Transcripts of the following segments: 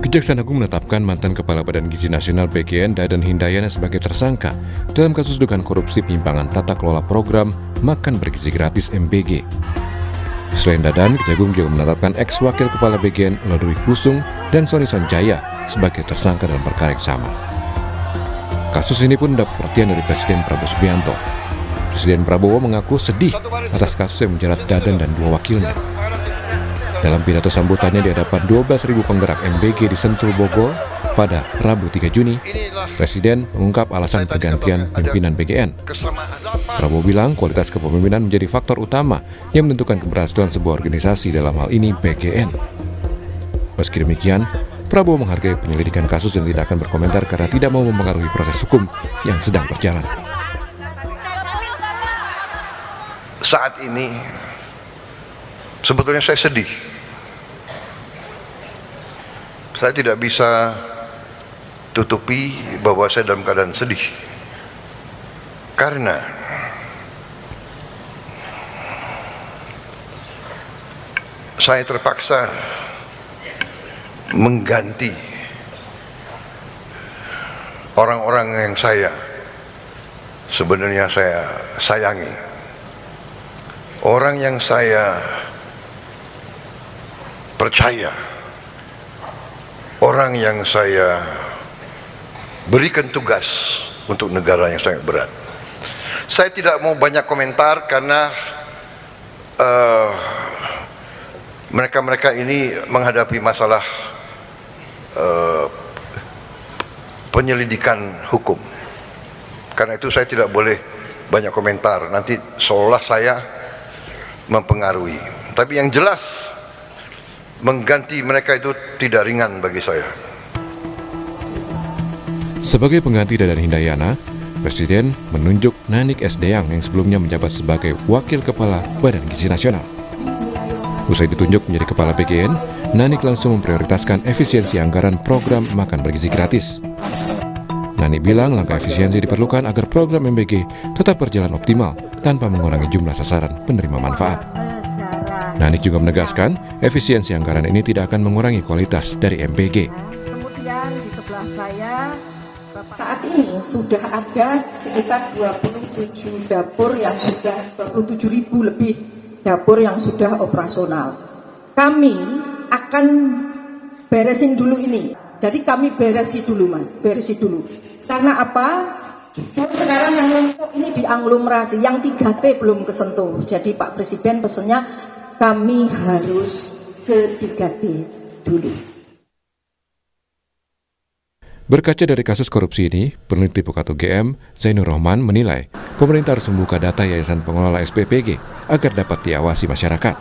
Kejaksaan Agung menetapkan mantan Kepala Badan Gizi Nasional BGN Dadan Hindayana sebagai tersangka dalam kasus dugaan korupsi penyimpangan tata kelola program Makan Bergizi Gratis MBG. Selain Dadan, Kejagung juga menetapkan ex-wakil Kepala BGN Lodewijk Pusung dan Sony Sonjaya sebagai tersangka dalam perkara yang sama. Kasus ini pun mendapat perhatian dari Presiden Prabowo Subianto. Presiden Prabowo mengaku sedih atas kasus yang menjerat Dadan dan dua wakilnya. Dalam pidato sambutannya di hadapan 12.000 penggerak MBG di Sentul, Bogor pada Rabu 3 Juni, Presiden mengungkap alasan pergantian pimpinan BGN. Prabowo bilang kualitas kepemimpinan menjadi faktor utama yang menentukan keberhasilan sebuah organisasi, dalam hal ini BGN. Meski demikian, Prabowo menghargai penyelidikan kasus dan tidak akan berkomentar karena tidak mau mempengaruhi proses hukum yang sedang berjalan. Saat ini sebetulnya saya sedih. Saya tidak bisa tutupi bahwa saya dalam keadaan sedih. Karena saya terpaksa mengganti orang-orang yang sebenarnya saya sayangi. Orang yang saya percaya, orang yang saya berikan tugas untuk negara yang sangat berat. Saya tidak mau banyak komentar karena mereka-mereka ini menghadapi masalah penyelidikan hukum. Karena itu saya tidak boleh banyak komentar, nanti seolah saya mempengaruhi. Tapi yang jelas, mengganti mereka itu tidak ringan bagi saya. Sebagai pengganti Dadan Hindayana, Presiden menunjuk Nanik S. Deyang yang sebelumnya menjabat sebagai Wakil Kepala Badan Gizi Nasional. Usai ditunjuk menjadi Kepala BGN, Nanik langsung memprioritaskan efisiensi anggaran program Makan Bergizi Gratis. Nanik bilang langkah efisiensi diperlukan agar program MBG tetap berjalan optimal tanpa mengurangi jumlah sasaran penerima manfaat. Nanik juga menegaskan efisiensi anggaran ini tidak akan mengurangi kualitas dari MBG. Kemudian di sebelah saya, saat ini sudah ada sekitar 27 dapur yang sudah 27.000 lebih dapur yang sudah operasional. Kami akan beresin dulu ini. Jadi kami beresi dulu, Mas, beresi dulu. Karena apa? Sekarang yang untuk ini diaglomerasi, yang 3T belum kesentuh. Jadi Pak Presiden pesannya kami harus ke 3T dulu. Berkaca dari kasus korupsi ini, peneliti Pukat UGM, Zainur Rohman menilai pemerintah harus membuka data Yayasan Pengelola SPPG agar dapat diawasi masyarakat.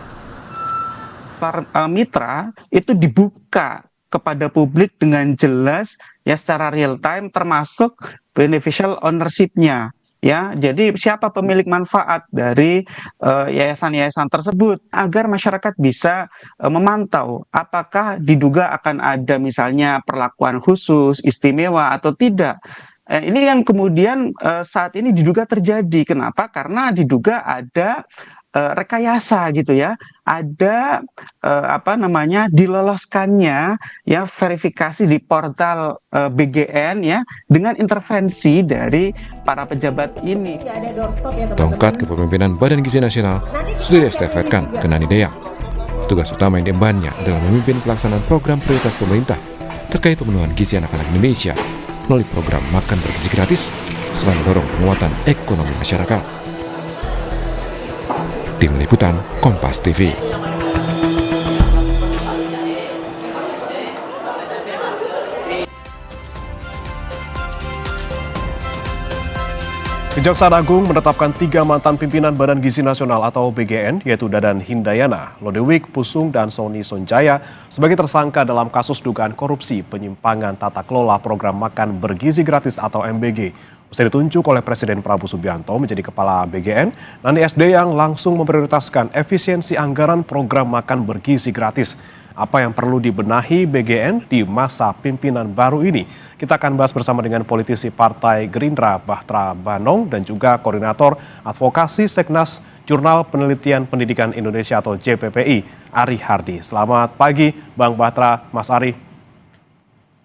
Mitra itu dibuka kepada publik dengan jelas ya secara real time, termasuk beneficial ownership-nya. Ya, jadi siapa pemilik manfaat dari yayasan-yayasan tersebut agar masyarakat bisa memantau apakah diduga akan ada misalnya perlakuan khusus, istimewa atau tidak. Ini yang kemudian saat ini diduga terjadi. Kenapa? Karena diduga ada rekayasa gitu ya, ada diloloskannya ya verifikasi di portal BGN ya dengan intervensi dari para pejabat ini. Tongkat kepemimpinan Badan Gizi Nasional sudah diestafetkan ke Nani Deyang. Tugas utama yang diembannya adalah memimpin pelaksanaan program prioritas pemerintah terkait pemenuhan gizi anak-anak Indonesia melalui program Makan Bergizi Gratis selain mendorong penguatan ekonomi masyarakat. Tim Liputan Kompas TV. Kejaksaan Agung menetapkan 3 mantan pimpinan Badan Gizi Nasional atau BGN, yaitu Dadan Hindayana, Lodewijk Pusung, dan Sony Sonjaya sebagai tersangka dalam kasus dugaan korupsi penyimpangan tata kelola program Makan Bergizi Gratis atau MBG. Usai ditunjuk oleh Presiden Prabowo Subianto menjadi Kepala BGN, Nani S. Deyang langsung memprioritaskan efisiensi anggaran program Makan Bergizi Gratis. Apa yang perlu dibenahi BGN di masa pimpinan baru ini? Kita akan bahas bersama dengan politisi Partai Gerindra Bahtra Banong dan juga Koordinator Advokasi Seknas Jurnal Penelitian Pendidikan Indonesia atau JPPI, Ari Hardi. Selamat pagi Bang Bahtra, Mas Ari.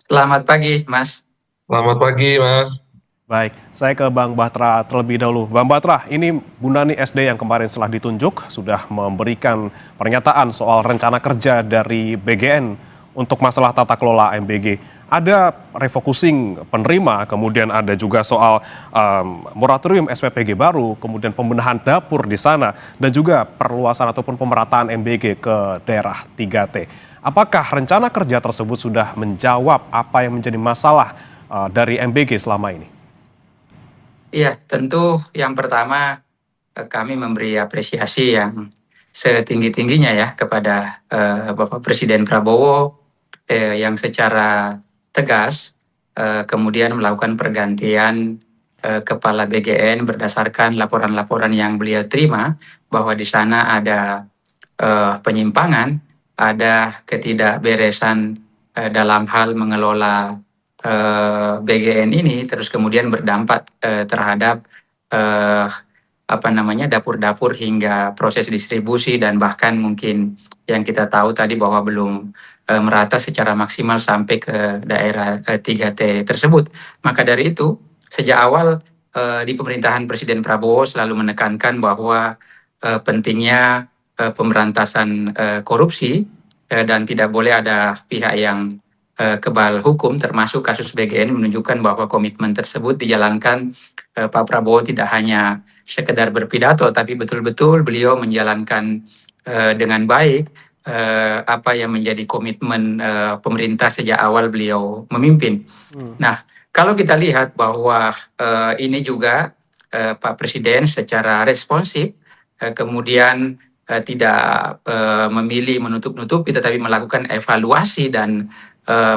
Selamat pagi, Mas. Selamat pagi, Mas. Baik, saya ke Bang Batra terlebih dahulu. Bang Batra, ini Bu Nani SD yang kemarin setelah ditunjuk sudah memberikan pernyataan soal rencana kerja dari BGN untuk masalah tata kelola MBG. Ada refocusing penerima, kemudian ada juga soal moratorium SPPG baru, kemudian pembenahan dapur di sana, dan juga perluasan ataupun pemerataan MBG ke daerah 3T. Apakah rencana kerja tersebut sudah menjawab apa yang menjadi masalah dari MBG selama ini? Iya, tentu yang pertama kami memberi apresiasi yang setinggi-tingginya ya kepada Bapak Presiden Prabowo yang secara tegas kemudian melakukan pergantian kepala BGN berdasarkan laporan-laporan yang beliau terima bahwa di sana ada penyimpangan, ada ketidakberesan dalam hal mengelola BGN ini, terus kemudian berdampak terhadap dapur-dapur hingga proses distribusi dan bahkan mungkin yang kita tahu tadi bahwa belum merata secara maksimal sampai ke daerah 3T tersebut. Maka dari itu sejak awal di pemerintahan Presiden Prabowo selalu menekankan bahwa pentingnya pemberantasan korupsi dan tidak boleh ada pihak yang kebal hukum, termasuk kasus BGN menunjukkan bahwa komitmen tersebut dijalankan Pak Prabowo tidak hanya sekedar berpidato, tapi betul-betul beliau menjalankan dengan baik apa yang menjadi komitmen pemerintah sejak awal beliau memimpin. Nah, kalau kita lihat bahwa ini juga Pak Presiden secara responsif kemudian tidak memilih menutup-nutupi, tetapi melakukan evaluasi dan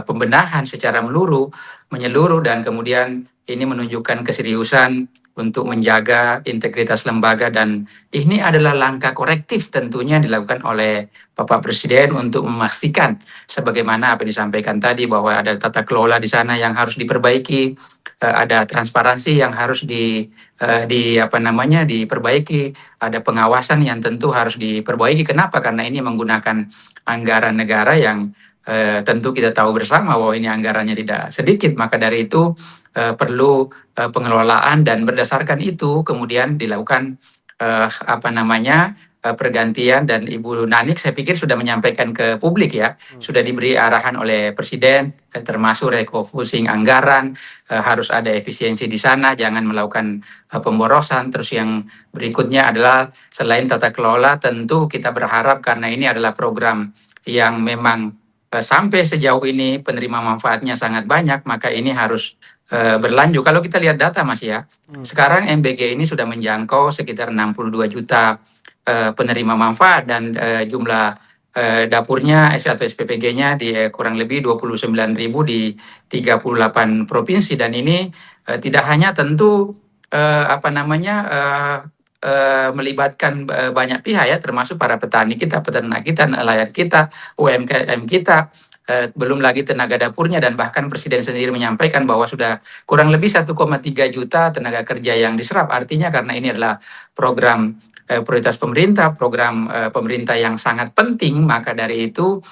pembenahan secara menyeluruh dan kemudian ini menunjukkan keseriusan untuk menjaga integritas lembaga dan ini adalah langkah korektif tentunya dilakukan oleh Bapak Presiden untuk memastikan sebagaimana apa yang disampaikan tadi bahwa ada tata kelola di sana yang harus diperbaiki, ada transparansi yang harus diperbaiki, ada pengawasan yang tentu harus diperbaiki. Kenapa? Karena ini menggunakan anggaran negara yang tentu kita tahu bersama bahwa ini anggarannya tidak sedikit, maka dari itu perlu pengelolaan dan berdasarkan itu kemudian dilakukan pergantian dan Ibu Nanik saya pikir sudah menyampaikan ke publik ya, sudah diberi arahan oleh Presiden termasuk refocusing anggaran, harus ada efisiensi di sana, jangan melakukan pemborosan. Terus yang berikutnya adalah selain tata kelola tentu kita berharap karena ini adalah program yang memang sampai sejauh ini penerima manfaatnya sangat banyak, maka ini harus berlanjut. Kalau kita lihat data Mas ya, sekarang MBG ini sudah menjangkau sekitar 62 juta penerima manfaat dan jumlah dapurnya atau SPPG-nya di kurang lebih 29.000 di 38 provinsi dan ini tidak hanya tentu melibatkan banyak pihak ya, termasuk para petani kita, peternak kita, nelayan kita, UMKM kita, belum lagi tenaga dapurnya dan bahkan Presiden sendiri menyampaikan bahwa sudah kurang lebih 1,3 juta tenaga kerja yang diserap. Artinya karena ini adalah program prioritas pemerintah, program pemerintah yang sangat penting, maka dari itu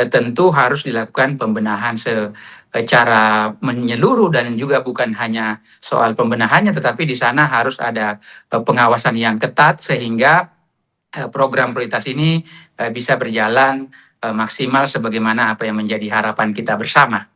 tentu harus dilakukan pembenahan secara menyeluruh dan juga bukan hanya soal pembenahannya, tetapi di sana harus ada pengawasan yang ketat sehingga program prioritas ini bisa berjalan maksimal sebagaimana apa yang menjadi harapan kita bersama.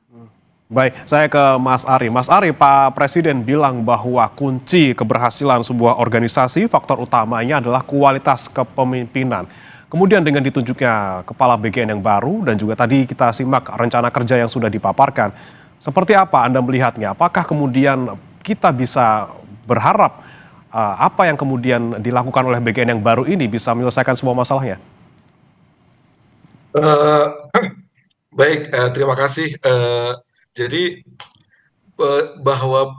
Baik, saya ke Mas Ari. Mas Ari, Pak Presiden bilang bahwa kunci keberhasilan sebuah organisasi, faktor utamanya adalah kualitas kepemimpinan. Kemudian dengan ditunjuknya kepala BGN yang baru dan juga tadi kita simak rencana kerja yang sudah dipaparkan. Seperti apa Anda melihatnya? Apakah kemudian kita bisa berharap apa yang kemudian dilakukan oleh BGN yang baru ini bisa menyelesaikan semua masalahnya? Baik, terima kasih. Jadi bahwa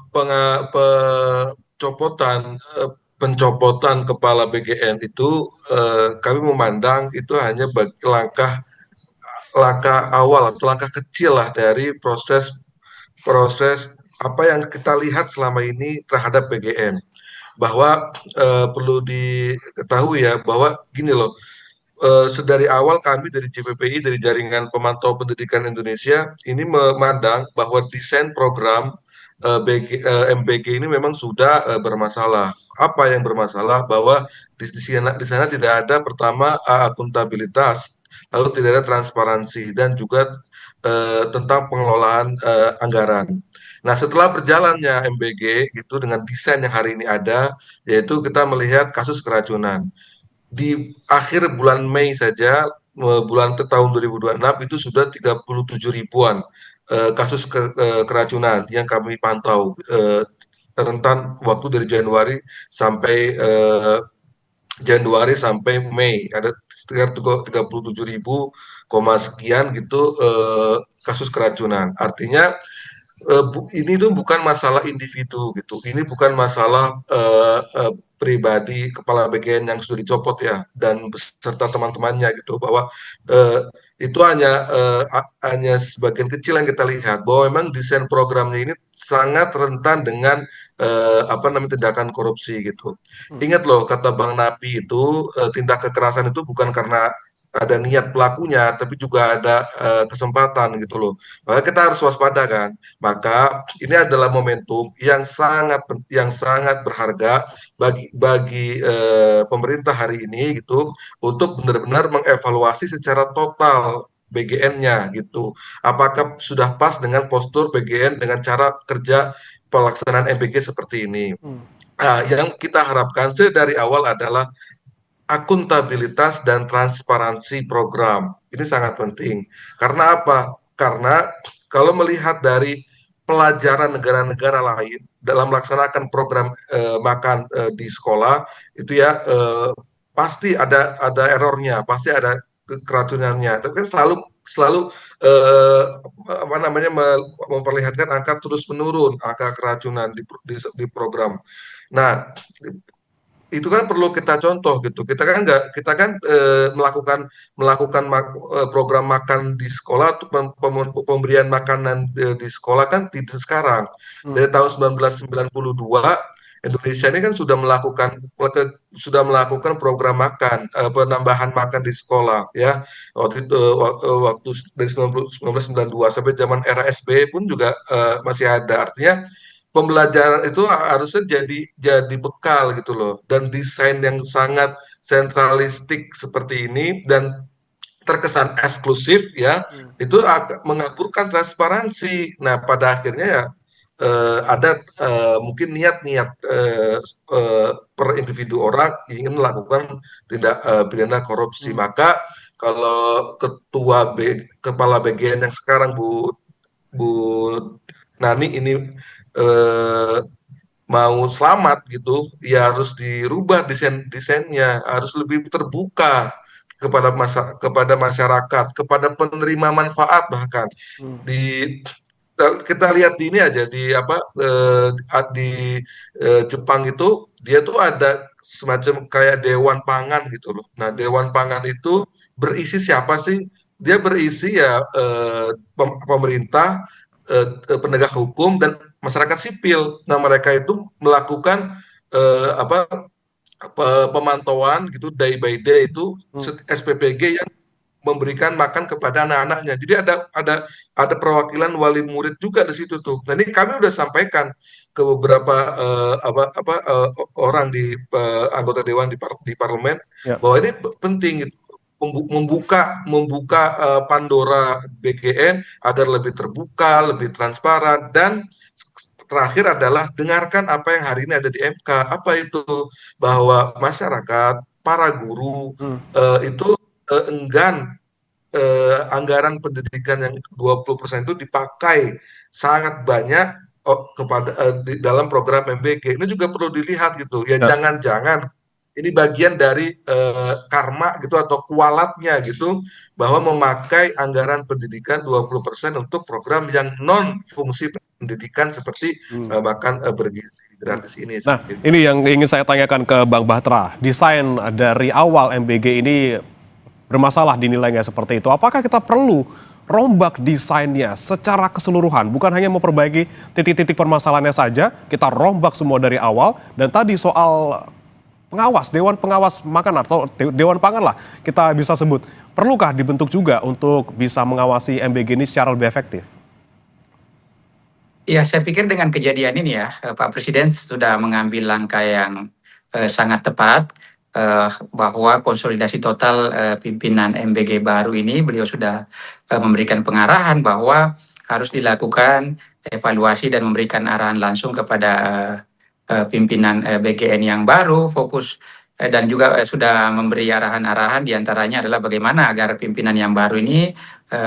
pencopotan kepala BGN itu kami memandang itu hanya langkah awal atau langkah kecil lah dari proses apa yang kita lihat selama ini terhadap BGN. Bahwa perlu diketahui ya bahwa gini loh, sedari awal kami dari JPPI, dari Jaringan Pemantau Pendidikan Indonesia, ini memandang bahwa desain program MBG ini memang sudah bermasalah. Apa yang bermasalah? Bahwa di sana tidak ada pertama akuntabilitas, lalu tidak ada transparansi dan juga tentang pengelolaan anggaran. Nah, setelah berjalannya MBG itu dengan desain yang hari ini ada, yaitu kita melihat kasus keracunan di akhir bulan Mei saja, bulan ke tahun 2026 itu sudah 37 ribuan kasus keracunan yang kami pantau, rentan waktu dari Januari sampai Mei, ada sekitar 37 ribu sekian gitu kasus keracunan. Artinya ini tuh bukan masalah individu gitu, ini bukan masalah pribadi kepala BKN yang sudah dicopot ya dan beserta teman-temannya gitu, bahwa itu hanya sebagian kecil yang kita lihat, bahwa memang desain programnya ini sangat rentan dengan tindakan korupsi gitu. Ingat loh kata Bang Napi itu, tindak kekerasan itu bukan karena ada niat pelakunya, tapi juga ada kesempatan gitu loh. Maka kita harus waspada kan. Maka ini adalah momentum yang sangat berharga bagi pemerintah hari ini gitu, untuk benar-benar mengevaluasi secara total BGN-nya gitu. Apakah sudah pas dengan postur BGN dengan cara kerja pelaksanaan MBG seperti ini. Nah, yang kita harapkan dari awal adalah akuntabilitas dan transparansi program. Ini sangat penting. Karena apa? Karena kalau melihat dari pelajaran negara-negara lain dalam melaksanakan program makan di sekolah itu ya, pasti ada errornya, pasti ada keracunannya. Tapi kan selalu memperlihatkan angka terus menurun, angka keracunan di program. Nah, itu kan perlu kita contoh gitu. Kita kan melakukan program makan di sekolah untuk pemberian makanan di sekolah kan tidak sekarang. Dari tahun 1992 Indonesia ini kan sudah melakukan program makan, penambahan makan di sekolah ya. Waktu dari 1992 sampai zaman era SBY pun juga masih ada. Artinya pembelajaran itu harusnya jadi bekal gitu loh, dan desain yang sangat sentralistik seperti ini dan terkesan eksklusif ya, itu mengaburkan transparansi. Nah, pada akhirnya ya ada mungkin niat-niat per individu orang ingin melakukan tindak pidana korupsi. Maka kalau kepala BGN yang sekarang Bu Nani ini mau selamat gitu, ya harus dirubah desainnya, harus lebih terbuka kepada masyarakat, kepada penerima manfaat bahkan. Kita lihat di ini aja di Jepang itu, dia tuh ada semacam kayak dewan pangan gitu loh. Nah, dewan pangan itu berisi siapa sih? Dia berisi ya pemerintah, penegak hukum dan masyarakat sipil. Nah, mereka itu melakukan pemantauan gitu day by day itu SPPG yang memberikan makan kepada anak-anaknya. Jadi ada perwakilan wali murid juga di situ tuh. Nah, ini kami udah sampaikan ke beberapa orang di anggota dewan di parlemen bahwa ini penting gitu, membuka Pandora BGN agar lebih terbuka, lebih transparan, dan terakhir adalah dengarkan apa yang hari ini ada di MK. Apa itu? Bahwa masyarakat, para guru itu enggan anggaran pendidikan yang 20% itu dipakai sangat banyak di dalam program MBG. Ini juga perlu dilihat gitu. Ya, jangan-jangan ini bagian dari karma gitu atau kualatnya gitu, bahwa memakai anggaran pendidikan 20% untuk program yang non fungsi pendidikan seperti makan bergizi gratis ini. Nah, ini yang ingin saya tanyakan ke Bang Batra. Desain dari awal MBG ini bermasalah dinilainya seperti itu. Apakah kita perlu rombak desainnya secara keseluruhan, bukan hanya memperbaiki titik-titik permasalahannya saja, kita rombak semua dari awal? Dan tadi soal pengawas, Dewan Pengawas Makan atau Dewan Pangan lah kita bisa sebut. Perlukah dibentuk juga untuk bisa mengawasi MBG ini secara lebih efektif? Ya, saya pikir dengan kejadian ini ya, Pak Presiden sudah mengambil langkah yang sangat tepat, bahwa konsolidasi total pimpinan MBG baru ini, beliau sudah memberikan pengarahan bahwa harus dilakukan evaluasi dan memberikan arahan langsung kepada pimpinan BGN yang baru, fokus dan juga sudah memberi arahan-arahan, diantaranya adalah bagaimana agar pimpinan yang baru ini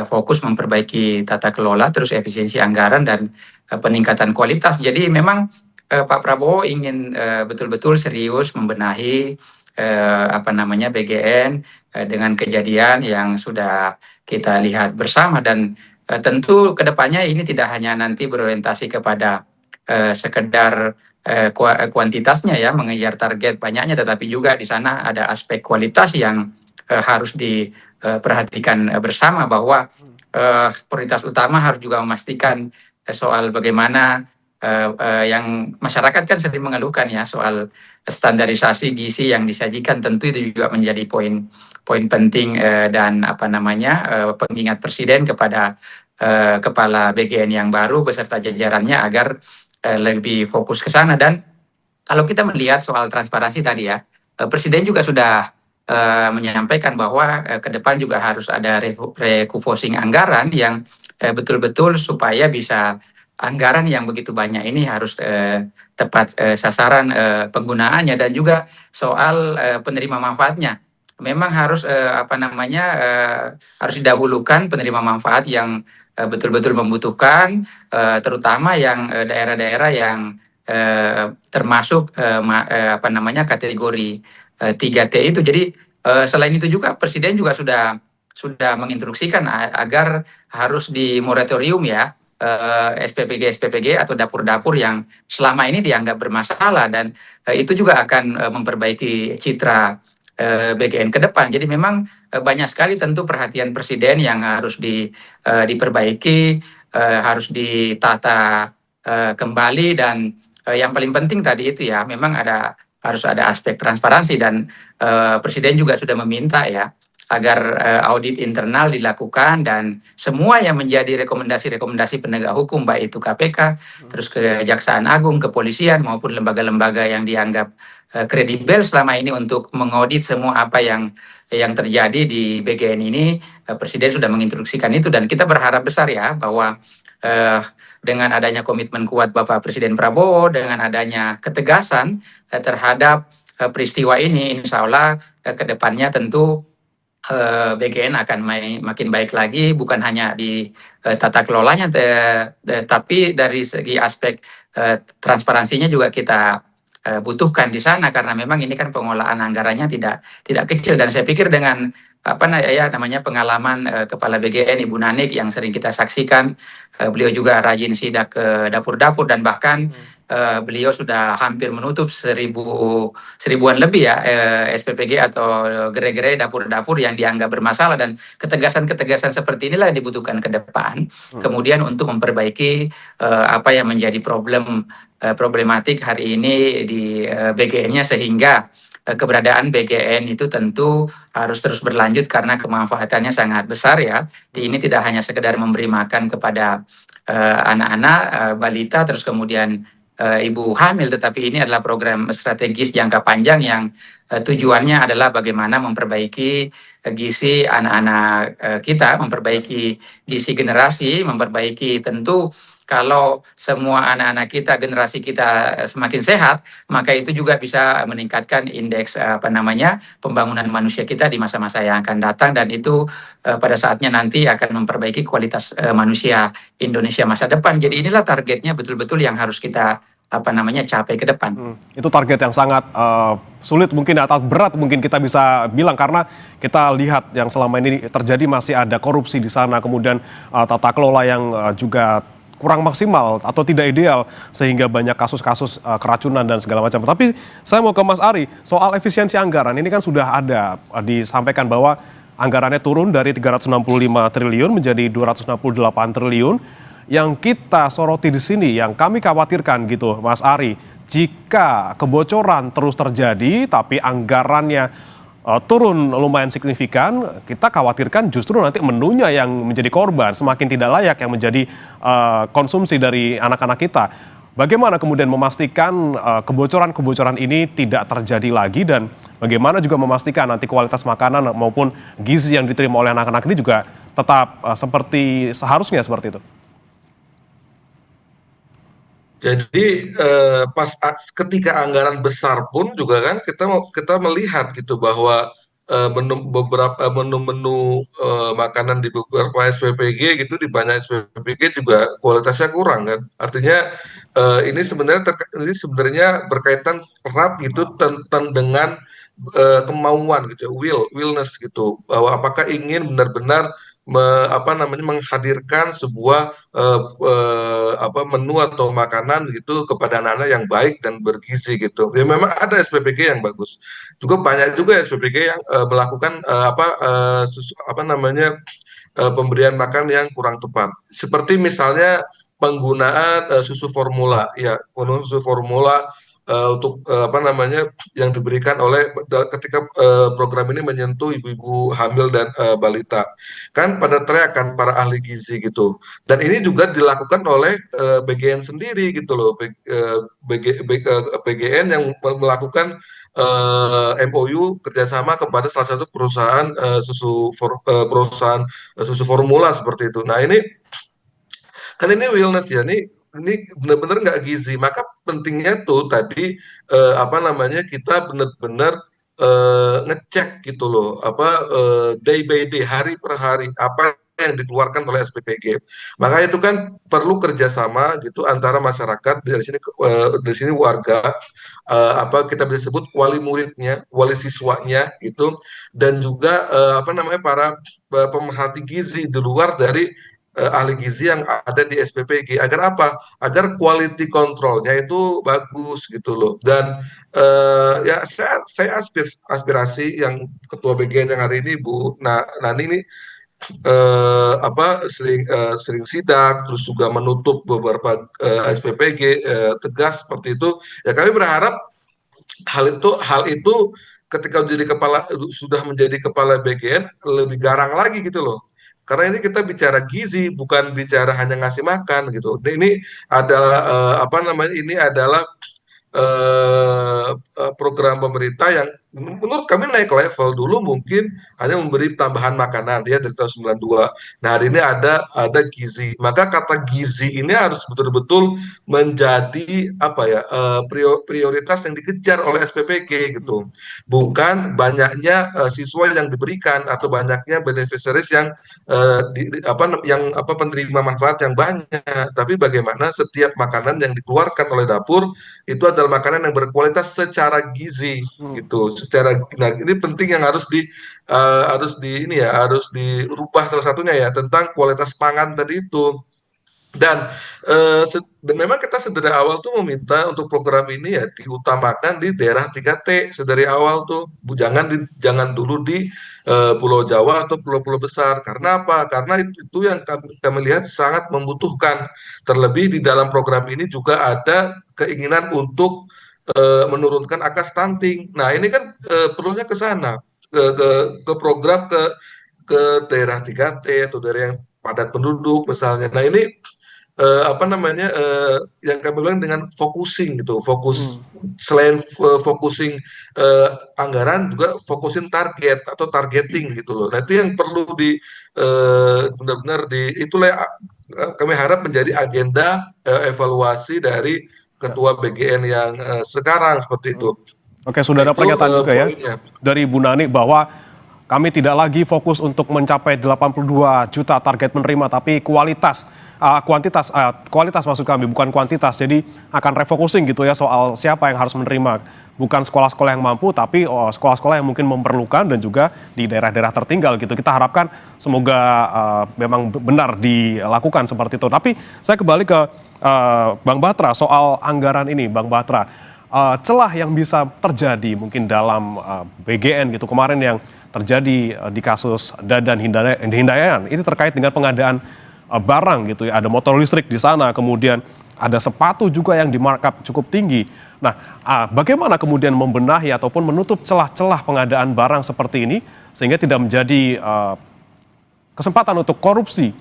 fokus memperbaiki tata kelola, terus efisiensi anggaran dan peningkatan kualitas. Jadi memang Pak Prabowo ingin betul-betul serius membenahi BGN dengan kejadian yang sudah kita lihat bersama, dan tentu kedepannya ini tidak hanya nanti berorientasi kepada sekedar kuantitasnya ya, mengejar target banyaknya, tetapi juga di sana ada aspek kualitas yang harus diperhatikan bersama, bahwa prioritas utama harus juga memastikan soal bagaimana yang masyarakat kan sering mengeluhkan ya soal standarisasi gizi yang disajikan. Tentu itu juga menjadi poin penting dan pengingat Presiden kepada kepala BGN yang baru beserta jajarannya agar lebih fokus ke sana. Dan kalau kita melihat soal transparansi tadi ya, Presiden juga sudah menyampaikan bahwa ke depan juga harus ada refocusing anggaran yang betul-betul supaya bisa anggaran yang begitu banyak ini harus tepat sasaran penggunaannya, dan juga soal penerima manfaatnya. Memang harus harus didahulukan penerima manfaat yang betul-betul membutuhkan, terutama yang daerah-daerah yang termasuk kategori 3T itu. Jadi selain itu juga Presiden juga sudah menginstruksikan agar harus di moratorium ya SPPG atau dapur-dapur yang selama ini dianggap bermasalah, dan itu juga akan memperbaiki citra BGN ke depan. Jadi memang banyak sekali tentu perhatian Presiden yang harus diperbaiki, harus ditata kembali, dan yang paling penting tadi itu ya, memang harus ada aspek transparansi, dan Presiden juga sudah meminta ya agar audit internal dilakukan, dan semua yang menjadi rekomendasi penegak hukum, baik itu KPK, terus Kejaksaan Agung, kepolisian maupun lembaga-lembaga yang dianggap kredibel selama ini untuk mengaudit semua apa yang terjadi di BGN ini, Presiden sudah menginstruksikan itu, dan kita berharap besar ya bahwa dengan adanya komitmen kuat Bapak Presiden Prabowo, dengan adanya ketegasan terhadap peristiwa ini, insya Allah ke depannya tentu BGN akan makin baik lagi, bukan hanya di tata kelolanya, tapi dari segi aspek transparansinya juga kita butuhkan di sana, karena memang ini kan pengelolaan anggarannya tidak kecil. Dan saya pikir dengan pengalaman Kepala BGN Ibu Nanik yang sering kita saksikan, beliau juga rajin sidak ke dapur-dapur, dan bahkan beliau sudah hampir menutup seribuan lebih ya SPPG atau gerai-gerai dapur-dapur yang dianggap bermasalah, dan ketegasan-ketegasan seperti inilah yang dibutuhkan ke depan kemudian untuk memperbaiki apa yang menjadi problematik hari ini di BGN-nya, sehingga keberadaan BGN itu tentu harus terus berlanjut karena kemanfaatannya sangat besar ya. Ini tidak hanya sekedar memberi makan kepada anak-anak, balita, terus kemudian ibu hamil, tetapi ini adalah program strategis jangka panjang yang tujuannya adalah bagaimana memperbaiki gizi anak-anak kita, memperbaiki gizi generasi, memperbaiki tentu kalau semua anak-anak kita, generasi kita semakin sehat, maka itu juga bisa meningkatkan indeks pembangunan manusia kita di masa-masa yang akan datang, dan itu pada saatnya nanti akan memperbaiki kualitas manusia Indonesia masa depan. Jadi inilah targetnya betul-betul yang harus kita capai ke depan. Itu target yang sangat sulit mungkin atau berat mungkin kita bisa bilang, karena kita lihat yang selama ini terjadi masih ada korupsi di sana, kemudian tata kelola yang juga kurang maksimal atau tidak ideal, sehingga banyak kasus-kasus keracunan dan segala macam. Tapi saya mau ke Mas Ari, soal efisiensi anggaran ini kan sudah ada disampaikan bahwa anggarannya turun dari 365 triliun menjadi 268 triliun. Yang kita soroti di sini, yang kami khawatirkan gitu Mas Ari, jika kebocoran terus terjadi tapi anggarannya turun lumayan signifikan, kita khawatirkan justru nanti menunya yang menjadi korban, semakin tidak layak yang menjadi konsumsi dari anak-anak kita. Bagaimana kemudian memastikan kebocoran-kebocoran ini tidak terjadi lagi, dan bagaimana juga memastikan nanti kualitas makanan maupun gizi yang diterima oleh anak-anak ini juga tetap seperti seharusnya seperti itu? Jadi ketika anggaran besar pun juga kan kita melihat gitu bahwa beberapa menu-menu makanan di beberapa SPPG gitu, di banyak SPPG juga kualitasnya kurang kan. Artinya ini sebenarnya berkaitan erat gitu tentang dengan kemauan gitu, willness gitu, bahwa apakah ingin benar-benar menghadirkan sebuah menu atau makanan gitu kepada anak-anak yang baik dan bergizi gitu. Ya memang ada SPPG yang bagus. Juga banyak juga SPPG yang melakukan pemberian makan yang kurang tepat. Seperti misalnya penggunaan susu formula, ya, susu formula untuk yang diberikan oleh ketika program ini menyentuh ibu-ibu hamil dan balita, kan pada teriakan para ahli gizi gitu. Dan ini juga dilakukan oleh BGN sendiri gitu loh, BGN yang melakukan MOU kerjasama kepada salah satu perusahaan perusahaan susu formula seperti itu. Nah ini kan ini wellness ya, ini benar-benar nggak gizi. Maka pentingnya tuh tadi kita benar-benar ngecek gitu loh, day by day, hari per hari, apa yang dikeluarkan oleh SPPG. Maka itu kan perlu kerjasama gitu antara masyarakat dari sini warga, kita bisa sebut wali muridnya, wali siswanya gitu, dan juga para pemerhati gizi di luar dari ahli gizi yang ada di SPPG. Agar apa? Agar quality controlnya itu bagus gitu loh. Dan ya saya aspirasi yang ketua BGN yang hari ini Bu Nani ini sering sidak, terus juga menutup beberapa SPPG tegas seperti itu. Ya kami berharap hal itu ketika sudah menjadi kepala BGN lebih garang lagi gitu loh. Karena ini kita bicara gizi, bukan bicara hanya ngasih makan gitu. Ini adalah ini adalah program pemerintah yang menurut kami naik level. Dulu mungkin hanya memberi tambahan makanan dia dari tahun 92. Nah hari ini ada gizi. Maka kata gizi ini harus betul-betul menjadi prioritas yang dikejar oleh SPPG gitu. Bukan banyaknya siswa yang diberikan atau banyaknya beneficiaries yang penerima manfaat yang banyak, tapi bagaimana setiap makanan yang dikeluarkan oleh dapur itu adalah makanan yang berkualitas secara gizi gitu. Nah ini penting yang harus dirubah salah satunya ya, tentang kualitas pangan tadi itu. Dan memang kita dari awal tuh meminta untuk program ini ya diutamakan di daerah 3T sedari awal tuh, jangan dulu di Pulau Jawa atau pulau-pulau besar. Karena apa? Karena itu yang kami lihat sangat membutuhkan. Terlebih di dalam program ini juga ada keinginan untuk menurunkan angka stunting. Nah ini kan perlunya ke sana, ke program ke daerah 3T atau daerah yang padat penduduk misalnya. Nah ini yang kami bilang dengan focusing gitu, selain focusing anggaran juga fokusin target atau targeting gitu loh. Nah itu yang perlu benar-benar itulah kami harap menjadi agenda evaluasi dari ketua BGN yang sekarang seperti itu. Oke, sudah ada pernyataan juga ya dari Bu Nani bahwa kami tidak lagi fokus untuk mencapai 82 juta target menerima, tapi kualitas maksud kami, bukan kuantitas. Jadi akan refocusing gitu ya soal siapa yang harus menerima. Bukan sekolah-sekolah yang mampu, tapi sekolah-sekolah yang mungkin memerlukan dan juga di daerah-daerah tertinggal gitu. Kita harapkan semoga memang benar dilakukan seperti itu. Tapi saya kembali ke Bang Batra soal anggaran ini, Bang Batra. Celah yang bisa terjadi mungkin dalam BGN gitu kemarin yang terjadi di kasus Dadan Hindayan ini terkait dengan pengadaan barang gitu ya, ada motor listrik di sana, kemudian ada sepatu juga yang di markup cukup tinggi. Nah, bagaimana kemudian membenahi ataupun menutup celah-celah pengadaan barang seperti ini sehingga tidak menjadi kesempatan untuk korupsi?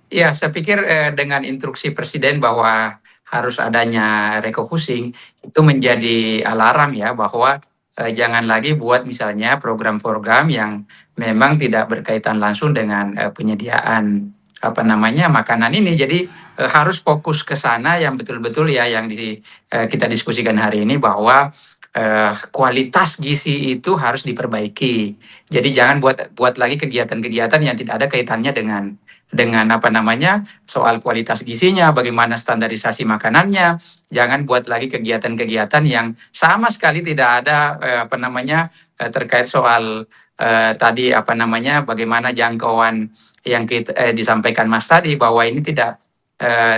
Ya, saya pikir dengan instruksi Presiden bahwa harus adanya refocusing itu menjadi alarm ya bahwa jangan lagi buat misalnya program-program yang memang tidak berkaitan langsung dengan penyediaan apa namanya makanan ini. Jadi harus fokus ke sana yang betul-betul ya yang kita diskusikan hari ini bahwa kualitas gizi itu harus diperbaiki. Jadi jangan buat lagi kegiatan-kegiatan yang tidak ada kaitannya dengan apa namanya soal kualitas gizinya, bagaimana standarisasi makanannya. Jangan buat lagi kegiatan-kegiatan yang sama sekali tidak ada apa namanya terkait soal tadi apa namanya bagaimana jangkauan yang disampaikan Mas tadi bahwa ini tidak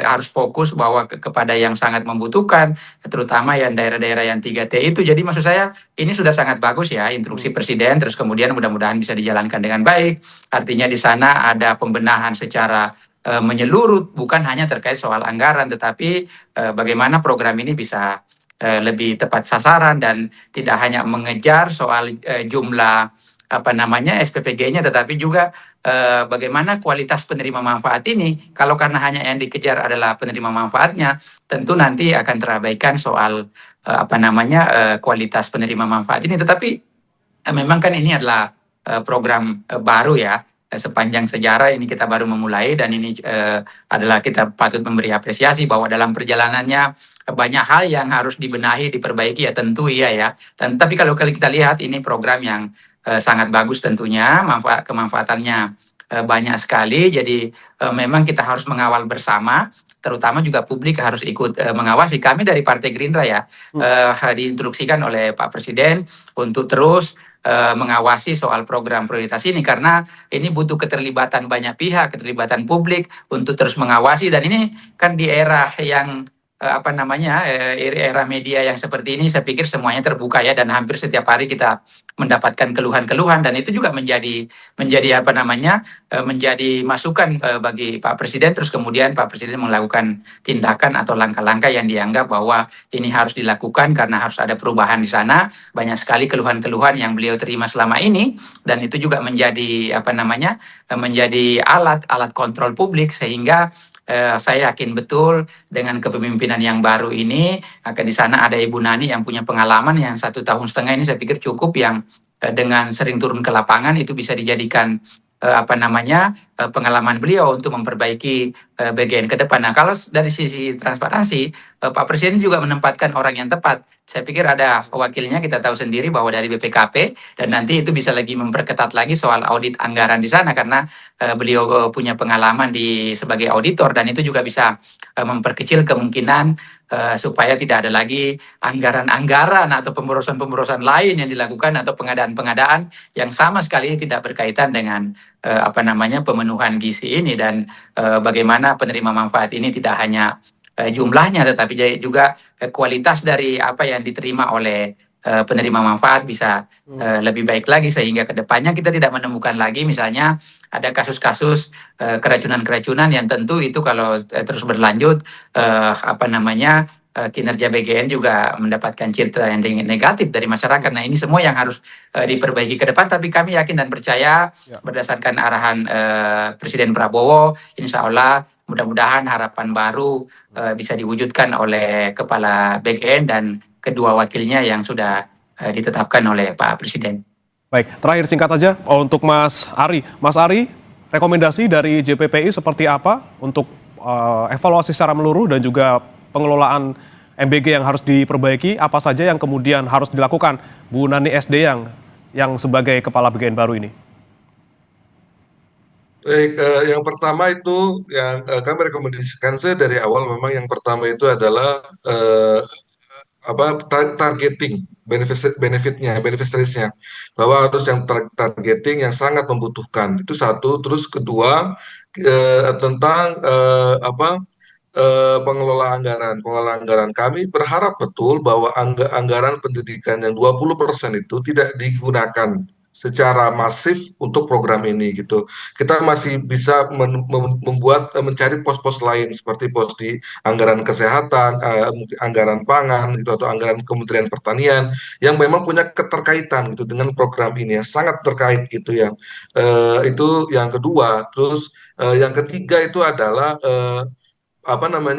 harus fokus bahwa kepada yang sangat membutuhkan, terutama yang daerah-daerah yang 3T itu. Jadi maksud saya ini sudah sangat bagus ya instruksi Presiden, terus kemudian mudah-mudahan bisa dijalankan dengan baik. Artinya di sana ada pembenahan secara menyeluruh, bukan hanya terkait soal anggaran, tetapi bagaimana program ini bisa lebih tepat sasaran dan tidak hanya mengejar soal jumlah apa namanya SPPG-nya, tetapi juga bagaimana kualitas penerima manfaat ini. Kalau karena hanya yang dikejar adalah penerima manfaatnya, tentu nanti akan terabaikan soal apa namanya kualitas penerima manfaat ini. Tetapi memang kan ini adalah program baru ya. Sepanjang sejarah ini kita baru memulai dan ini adalah kita patut memberi apresiasi bahwa dalam perjalanannya banyak hal yang harus dibenahi, diperbaiki ya tentu iya ya. Tapi kalau kita lihat ini program yang sangat bagus tentunya, kemanfaatannya banyak sekali. Jadi memang kita harus mengawal bersama, terutama juga publik harus ikut mengawasi. Kami dari Partai Gerindra ya diinstruksikan oleh Pak Presiden untuk terus mengawasi soal program prioritas ini karena ini butuh keterlibatan banyak pihak, keterlibatan publik untuk terus mengawasi. Dan ini kan di era yang apa namanya era media yang seperti ini, saya pikir semuanya terbuka ya, dan hampir setiap hari kita mendapatkan keluhan-keluhan, dan itu juga menjadi apa namanya menjadi masukan bagi Pak Presiden. Terus kemudian Pak Presiden melakukan tindakan atau langkah-langkah yang dianggap bahwa ini harus dilakukan karena harus ada perubahan di sana. Banyak sekali keluhan-keluhan yang beliau terima selama ini, dan itu juga menjadi apa namanya menjadi alat kontrol publik, sehingga saya yakin betul dengan kepemimpinan yang baru ini akan di sana ada Ibu Nani yang punya pengalaman yang 1,5 tahun ini, saya pikir cukup, yang dengan sering turun ke lapangan itu bisa dijadikan apa namanya pengalaman beliau untuk memperbaiki BGN ke depan. Nah, kalau dari sisi transparansi, Pak Presiden juga menempatkan orang yang tepat. Saya pikir ada wakilnya, kita tahu sendiri bahwa dari BPKP, dan nanti itu bisa lagi memperketat lagi soal audit anggaran di sana karena beliau punya pengalaman sebagai auditor, dan itu juga bisa memperkecil kemungkinan supaya tidak ada lagi anggaran-anggaran atau pemborosan-pemborosan lain yang dilakukan atau pengadaan-pengadaan yang sama sekali tidak berkaitan dengan apa namanya pemenuhan gizi ini. Dan bagaimana penerima manfaat ini tidak hanya jumlahnya tetapi juga kualitas dari apa yang diterima oleh penerima manfaat bisa lebih baik lagi, sehingga kedepannya kita tidak menemukan lagi misalnya ada kasus-kasus keracunan-keracunan yang tentu itu kalau terus berlanjut apa namanya kinerja BGN juga mendapatkan citra yang negatif dari masyarakat. Nah, ini semua yang harus diperbaiki ke depan, tapi kami yakin dan percaya berdasarkan arahan Presiden Prabowo, insya Allah mudah-mudahan harapan baru bisa diwujudkan oleh Kepala BGN dan kedua wakilnya yang sudah ditetapkan oleh Pak Presiden. Baik, terakhir singkat saja untuk Mas Ari. Mas Ari, rekomendasi dari JPPI seperti apa untuk evaluasi secara menyeluruh dan juga pengelolaan MBG yang harus diperbaiki, apa saja yang kemudian harus dilakukan Bu Nani SD yang sebagai Kepala BGN baru ini? Baik, yang pertama itu yang kami rekomendasikan dari awal, memang yang pertama itu adalah targeting benefitnya, beneficiariesnya, bahwa harus yang targeting yang sangat membutuhkan, itu satu. Terus kedua tentang pengelola anggaran. Kami berharap betul bahwa anggaran pendidikan yang 20% itu tidak digunakan secara masif untuk program ini gitu. Kita masih bisa mencari pos-pos lain seperti pos di anggaran kesehatan, mungkin anggaran pangan gitu atau anggaran Kementerian Pertanian yang memang punya keterkaitan gitu dengan program ini ya, sangat terkait gitu ya. Itu yang kedua. Terus yang ketiga itu adalah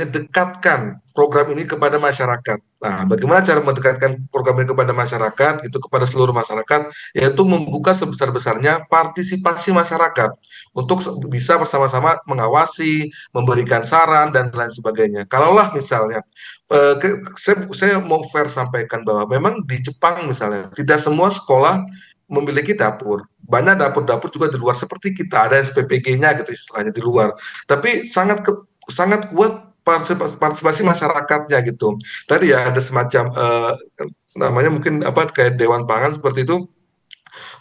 dekatkan program ini kepada masyarakat. Nah, bagaimana cara mendekatkan program ini kepada masyarakat, itu kepada seluruh masyarakat, yaitu membuka sebesar-besarnya partisipasi masyarakat untuk bisa bersama-sama mengawasi, memberikan saran dan lain sebagainya. Kalaulah misalnya, saya mau fair sampaikan bahwa memang di Jepang misalnya tidak semua sekolah memiliki dapur. Banyak dapur-dapur juga di luar seperti kita ada SPPG-nya gitu istilahnya di luar. Tapi sangat kuat partisipasi masyarakatnya gitu. Tadi ya ada semacam namanya mungkin kayak Dewan Pangan seperti itu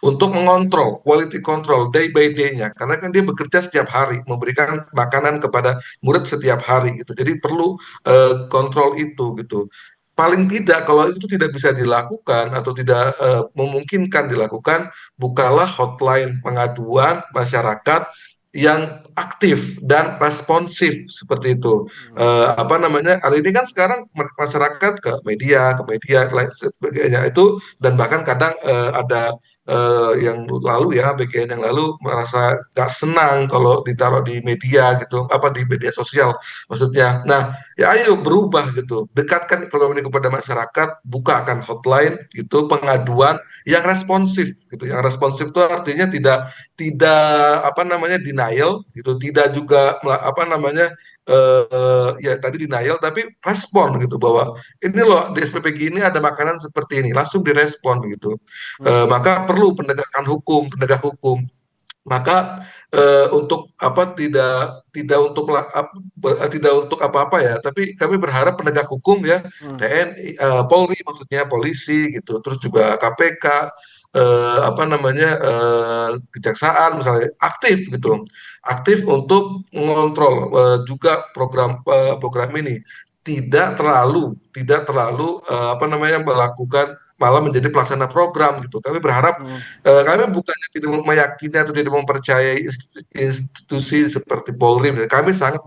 untuk mengontrol quality control day by day-nya karena kan dia bekerja setiap hari memberikan makanan kepada murid setiap hari gitu. Jadi perlu kontrol itu gitu. Paling tidak kalau itu tidak bisa dilakukan atau tidak memungkinkan dilakukan, bukalah hotline pengaduan masyarakat yang aktif dan responsif seperti itu. Hari ini kan sekarang masyarakat ke media lain sebagainya itu, dan bahkan kadang ada yang lalu ya BGN yang lalu merasa gak senang kalau ditaruh di media gitu, di media sosial maksudnya. Nah, ya ayo berubah gitu, dekatkan program ini kepada masyarakat, bukakan hotline gitu pengaduan yang responsif gitu. Yang responsif itu artinya tidak denial gitu, tidak juga ya tadi denial tapi respon gitu bahwa ini loh di SPPG ini ada makanan seperti ini, langsung direspon gitu. Maka perlu penegak hukum. Maka untuk tidak untuk apa-apa ya, tapi kami berharap penegak hukum ya, TNI, Polri maksudnya, polisi gitu, terus juga KPK, kejaksaan misalnya aktif untuk mengontrol juga program ini, tidak terlalu melakukan malah menjadi pelaksana program gitu. Kami berharap kami bukannya tidak meyakini atau tidak mempercayai institusi seperti Polri. Kami sangat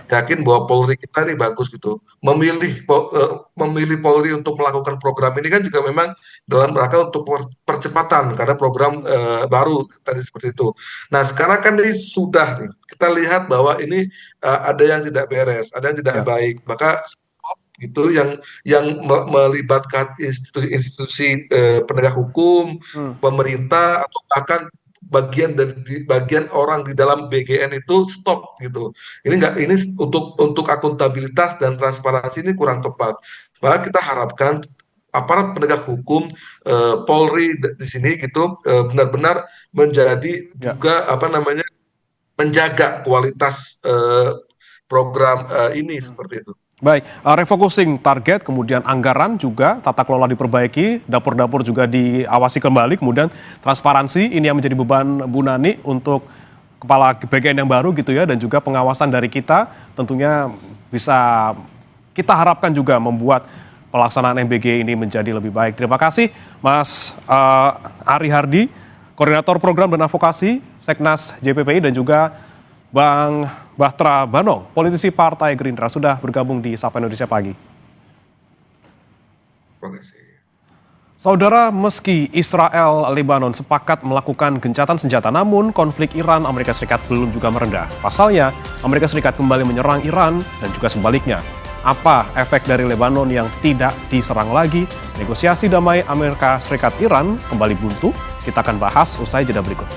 yakin bahwa Polri kita ini bagus gitu. Memilih Polri untuk melakukan program ini kan juga memang dalam rangka untuk percepatan karena program baru tadi seperti itu. Nah, sekarang kan ini sudah nih kita lihat bahwa ini ada yang tidak beres, ada yang tidak baik. Maka itu yang melibatkan institusi penegak hukum, pemerintah atau bahkan bagian orang di dalam BGN itu stop gitu. Ini untuk akuntabilitas dan transparansi ini kurang tepat. Maka kita harapkan aparat penegak hukum, Polri di sini gitu benar-benar menjadi juga menjaga kualitas program ini seperti itu. Baik, refocusing target, kemudian anggaran juga, tata kelola diperbaiki, dapur-dapur juga diawasi kembali, kemudian transparansi, ini yang menjadi beban Bu Nani untuk kepala BGN yang baru gitu ya, dan juga pengawasan dari kita, tentunya bisa kita harapkan juga membuat pelaksanaan MBG ini menjadi lebih baik. Terima kasih Mas Ari Hardi, Koordinator Program dan Advokasi Seknas JPPI, dan juga Bang Bahtera Banong, politisi Partai Gerindra, sudah bergabung di Sapa Indonesia Pagi. Terima kasih. Saudara, meski Israel Lebanon sepakat melakukan gencatan senjata, namun konflik Iran-Amerika Serikat belum juga meredah. Pasalnya, Amerika Serikat kembali menyerang Iran dan juga sebaliknya. Apa efek dari Lebanon yang tidak diserang lagi? Negosiasi damai Amerika Serikat-Iran kembali buntu? Kita akan bahas usai jeda berikut.